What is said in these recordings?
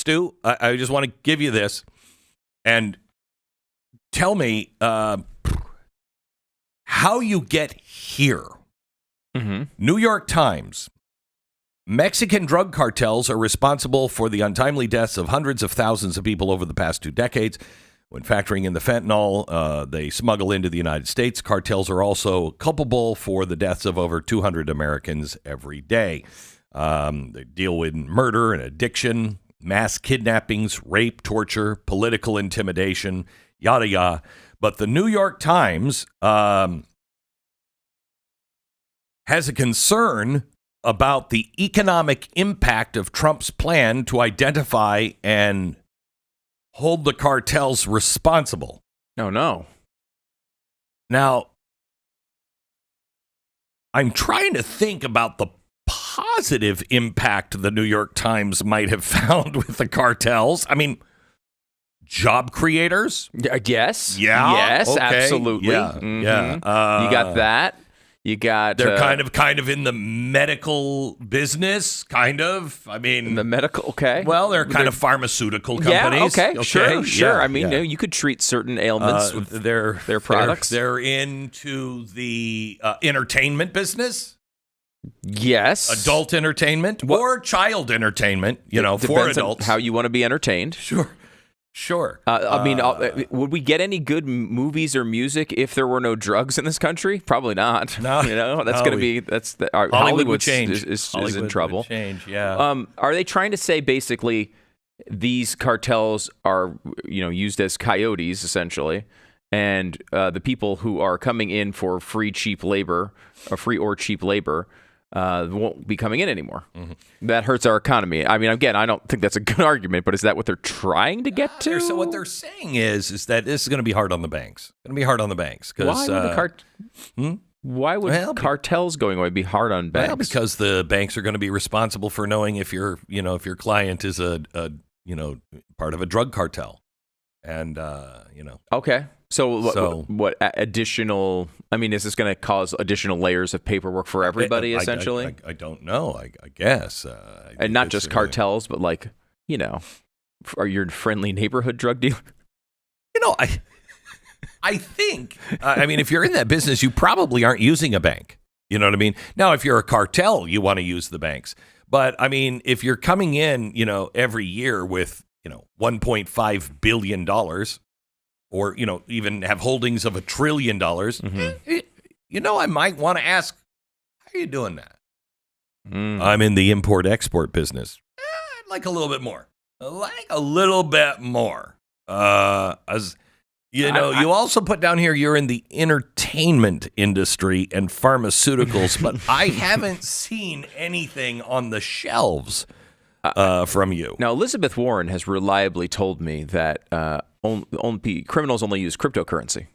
Stu, I just want to give you this and tell me how you get here. Mm-hmm. New York Times. Mexican drug cartels are responsible for the untimely deaths of hundreds of thousands of people over the past 2 decades. When factoring in the fentanyl they smuggle into the United States, cartels are also culpable for the deaths of over 200 Americans every day. They deal with murder and addiction, mass kidnappings, rape, torture, political intimidation, yada, yada. But the New York Times has a concern about the economic impact of Trump's plan to identify and hold the cartels responsible. Oh, no. Now, I'm trying to think about the positive impact the New York Times might have found with the cartels. I mean, job creators? Yes. Yeah. Yes, okay. absolutely. Yeah. Mm-hmm. Yeah. You got that. You got... They're kind of in the medical business, kind of. I mean... The medical, okay. Well, they're kind of pharmaceutical companies. Yeah, okay. Sure. Yeah, I mean, you could treat certain ailments with their products. They're into the entertainment business. Yes. Adult entertainment or child entertainment, for adults. How you want to be entertained. Sure. I mean, would we get any good movies or music if there were no drugs in this country? Probably not. No, that's going to be Hollywood would change. Is Hollywood in trouble. Would change. Yeah. Are they trying to say basically these cartels are used as coyotes essentially, and the people who are coming in for free or cheap labor won't be coming in anymore. Mm-hmm. That hurts our economy. I mean, again, I don't think that's a good argument, but is that what they're trying to get to? So what they're saying is that this is going to be hard on the banks. Going to be hard on the banks. Why would cartels going away be hard on banks? Well, because the banks are going to be responsible for knowing if your client is a part of a drug cartel, and Okay. So what additional? I mean, is this going to cause additional layers of paperwork for everybody? Essentially, I don't know. I guess, and not just cartels, but are your friendly neighborhood drug dealer? I think. I mean, if you're in that business, you probably aren't using a bank. You know what I mean? Now, if you're a cartel, you want to use the banks. But I mean, if you're coming in, every year with $1.5 billion. Or, even have holdings of $1 trillion, I might want to ask, how are you doing that? I'm in the import-export business. I'd like a little bit more. You also put down here you're in the entertainment industry and pharmaceuticals, but I haven't seen anything on the shelves from you. Now, Elizabeth Warren has reliably told me that criminals only use cryptocurrency.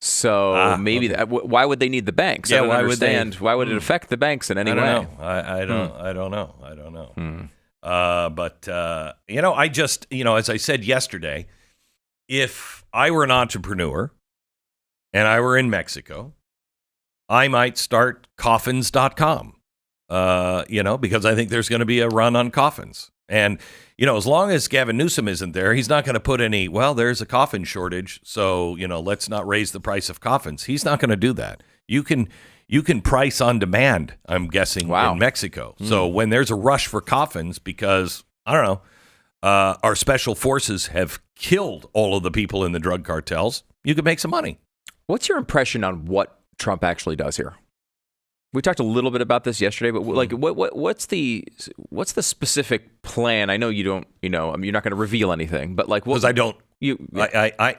So maybe why would they need the banks? Yeah, I don't understand. Why would it affect the banks in any way? I don't know. But I just, as I said yesterday, if I were an entrepreneur and I were in Mexico, I might start coffins.com. Because I think there's going to be a run on coffins. And, as long as Gavin Newsom isn't there, he's not going to put there's a coffin shortage, so, let's not raise the price of coffins. He's not going to do that. You can price on demand, I'm guessing, in Mexico. So when there's a rush for coffins because, I don't know, our special forces have killed all of the people in the drug cartels, you could make some money. What's your impression on what Trump actually does here? We talked a little bit about this yesterday, but what's the specific plan? I know you don't, you're not going to reveal anything, but because I don't. You have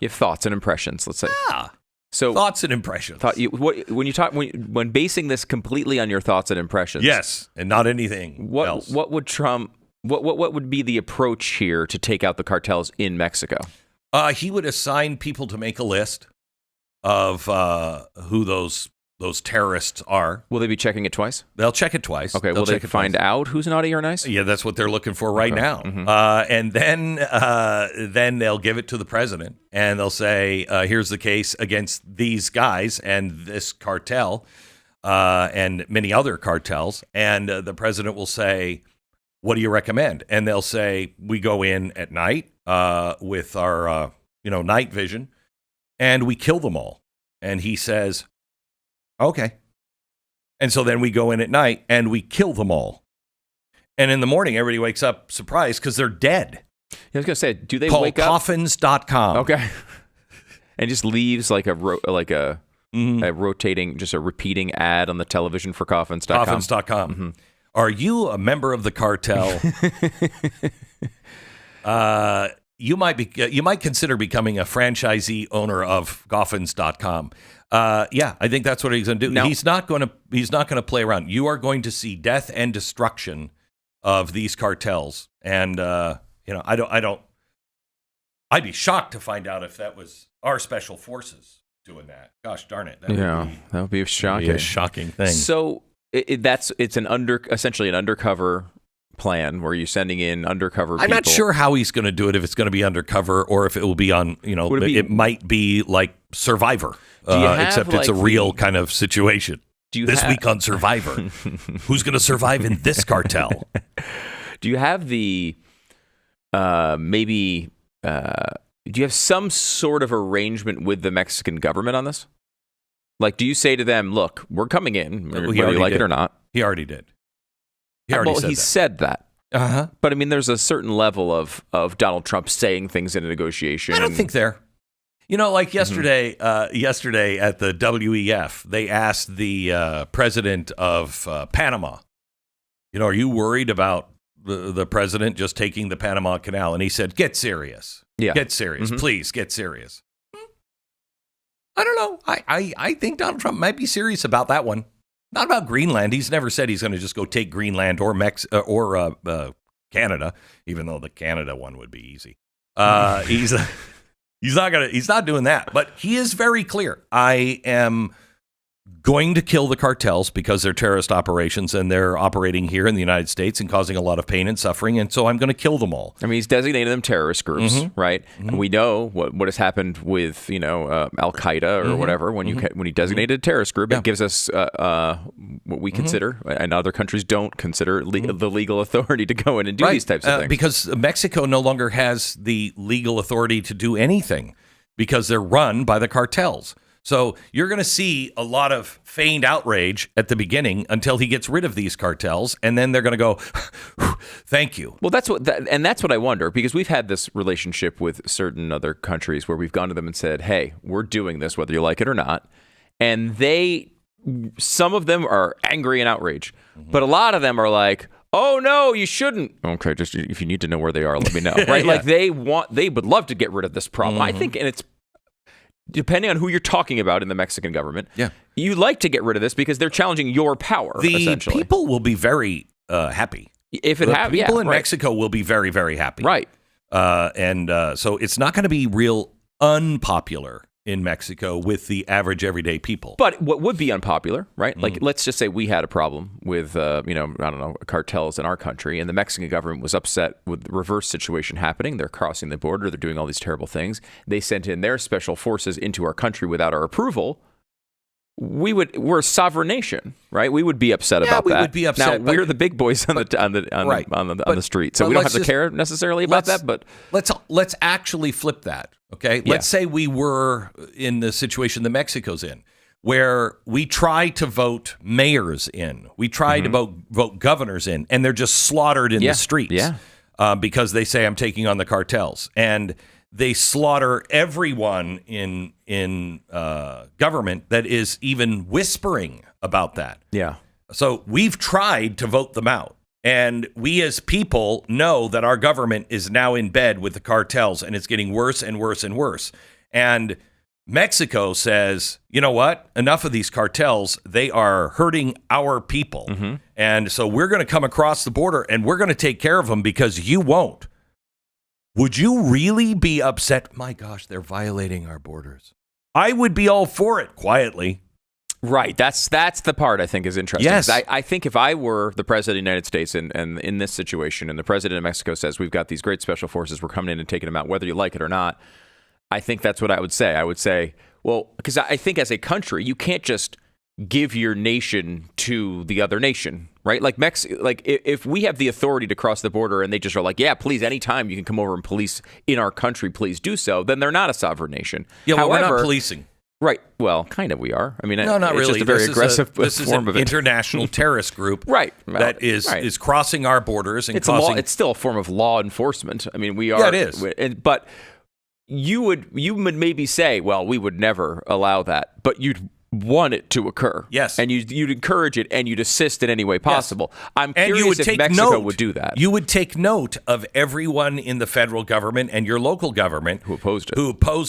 thoughts and impressions. Let's say. Yeah. So thoughts and impressions. When basing this completely on your thoughts and impressions. Yes, and not anything else. What would Trump? What would be the approach here to take out the cartels in Mexico? He would assign people to make a list of who those terrorists are. Will they be checking it twice? They'll check it twice. Okay, will they find out who's naughty or nice? Yeah, that's what they're looking for right now. Mm-hmm. And then they'll give it to the president, and they'll say, here's the case against these guys and this cartel and many other cartels. And the president will say, what do you recommend? And they'll say, we go in at night with our, night vision, and we kill them all. And he says, okay. And so then we go in at night and we kill them all. And in the morning, everybody wakes up surprised because they're dead. I was going to say, do they Call wake up? coffins.com. Okay. And just leaves like a rotating, just a repeating ad on the television for coffins.com. Coffins.com. Mm-hmm. Are you a member of the cartel? You might consider becoming a franchisee owner of coffins.com. Yeah, I think that's what he's going to do. No. He's not going to play around. You are going to see death and destruction of these cartels. And I'd be shocked to find out if that was our special forces doing that. Gosh darn it. That would be shocking. Be a shocking thing. So it's essentially an undercover plan where you're sending in undercover people. I'm not sure how he's going to do it, if it's going to be undercover or if it will be on, it might be like Survivor, except it's a real kind of situation. This week on Survivor, who's going to survive in this cartel? Do you have do you have some sort of arrangement with the Mexican government on this? Like, do you say to them, look, we're coming in, whether you like it or not? He already did. He said that. Uh-huh. But I mean, there's a certain level of Donald Trump saying things in a negotiation. I don't think there. Like yesterday, yesterday at the WEF, they asked the president of Panama, are you worried about the president just taking the Panama Canal? And he said, get serious. Yeah. Get serious. Please get serious. I don't know. I think Donald Trump might be serious about that one. Not about Greenland. He's never said he's going to just go take Greenland or Canada, even though the Canada one would be easy. He's not doing that. But he is very clear. I am going to kill the cartels because they're terrorist operations and they're operating here in the United States and causing a lot of pain and suffering. And so I'm going to kill them all. I mean, he's designated them terrorist groups, right? Mm-hmm. And we know what has happened with, Al Qaeda or whatever. When he designated a terrorist group, it gives us what we consider, and other countries don't consider, the legal authority to go in and do these types of things. Because Mexico no longer has the legal authority to do anything because they're run by the cartels. So you're going to see a lot of feigned outrage at the beginning until he gets rid of these cartels, and then they're going to go, thank you. Well, that's what I wonder, because we've had this relationship with certain other countries where we've gone to them and said, hey, we're doing this whether you like it or not. And some of them are angry and outraged, but a lot of them are like, oh no, you shouldn't. Okay, just if you need to know where they are, let me know. Right? Yeah. Like they would love to get rid of this problem. I think, and it's depending on who you're talking about in the Mexican government, you like to get rid of this because they're challenging your power, essentially. The people will be very happy. People in Mexico will be very, very happy. Right. So it's not going to be real unpopular in Mexico with the average everyday people. But what would be unpopular, right? Like, let's just say we had a problem with, cartels in our country, and the Mexican government was upset with the reverse situation happening. They're crossing the border. They're doing all these terrible things. They sent in their special forces into our country without our approval. We're a sovereign nation, right? We would be upset about that. We would be upset. Now, we're the big boys on the street, so we don't have to care necessarily about that. But let's actually flip that. Okay, let's say we were in the situation that Mexico's in, where we try to vote mayors in, we try to vote governors in, and they're just slaughtered in the streets because they say I'm taking on the cartels, and they slaughter everyone in government that is even whispering about that. Yeah. So we've tried to vote them out. And we as people know that our government is now in bed with the cartels, and it's getting worse and worse and worse. And Mexico says, you know what? Enough of these cartels. They are hurting our people. And so we're going to come across the border and we're going to take care of them because you won't. Would you really be upset? My gosh, they're violating our borders. I would be all for it quietly. Right. That's the part I think is interesting. Yes. I think if I were the president of the United States and in this situation, and the president of Mexico says, we've got these great special forces, we're coming in and taking them out, whether you like it or not, I think that's what I would say. I would say, well, because I think as a country, you can't just give your nation to the other nation, right? Like if we have the authority to cross the border and they just are like, yeah, please, anytime you can come over and police in our country, please do so, then they're not a sovereign nation. Yeah, well, However, we're not policing. Right. Well, kind of we are. I mean, no, not it's really. just a very aggressive this form is of an it. international terrorist group Right. Well, that is crossing our borders and it's causing... it's still a form of law enforcement. I mean, we are... Yeah, it is. But you would maybe say, well, we would never allow that, but you'd want it to occur. Yes. And you'd encourage it and you'd assist in any way possible. Yes. I'm and curious if Mexico would do that. You would take note of everyone in the federal government and your local government who opposed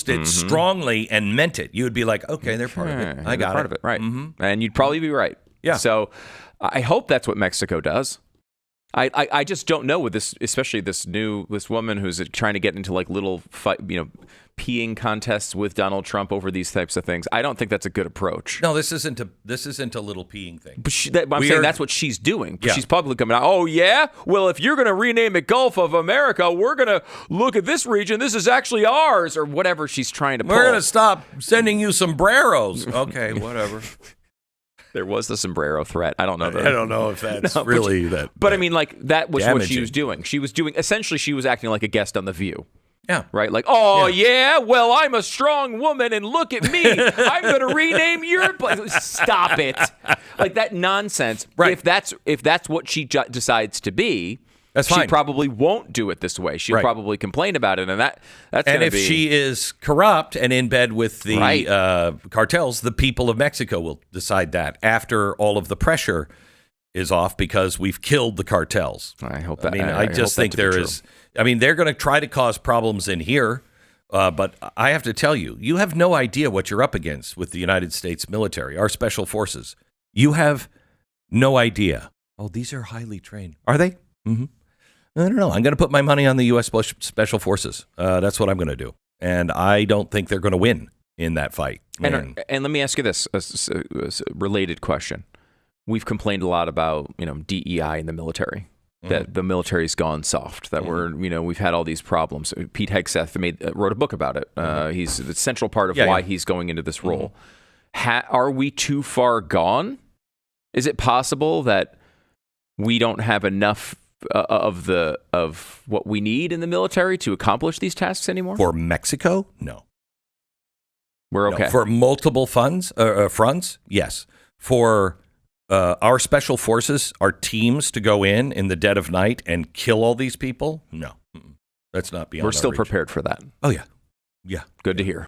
it, strongly and meant it. You would be like, okay, they're part of it. I got part of it, right? And you'd probably be right. Yeah. So I hope that's what Mexico does. I just don't know with this, especially this woman who's trying to get into like little peeing contests with Donald Trump over these types of things. I don't think that's a good approach. No, this isn't a little peeing thing. But I'm saying that's what she's doing. Yeah. She's publicly coming out. Oh yeah, well if you're going to rename it Gulf of America, we're going to look at this region. This is actually ours, or whatever she's trying to pull. We're going to stop sending you sombreros. Okay, whatever. There was the sombrero threat. I don't know. I don't know if that's really that. But I mean, like that was damaging. What she was doing. She was doing essentially. She was acting like a guest on The View. Yeah. Right. Like, oh yeah. Well, I'm a strong woman, and look at me. I'm going to rename your place. Stop it. Like that nonsense. Right. If that's what she decides to be. That's fine. She probably won't do it this way. She'll probably complain about it, and that's and if she is corrupt and in bed with the cartels, the people of Mexico will decide that after all of the pressure is off because we've killed the cartels. I hope that. I mean, I just think there is. I mean, they're going to try to cause problems in here, but I have to tell you, you have no idea what you're up against with the United States military, our special forces. You have no idea. Oh, these are highly trained. Are they? Mm-hmm. I don't know. I'm going to put my money on the U.S. Special Forces. That's what I'm going to do. And I don't think they're going to win in that fight. And let me ask you this, a related question. We've complained a lot about, DEI in the military, that the military's gone soft, that we've had all these problems. Pete Hegseth wrote a book about it. He's the central part of why he's going into this role. Are we too far gone? Is it possible that we don't have enough of what we need in the military to accomplish these tasks anymore? For Mexico, no. We're okay. No. For multiple fronts, yes. For our special forces, our teams to go in the dead of night and kill all these people, no. That's not beyond. We're still reach. prepared for that. Oh yeah, yeah. Good to hear.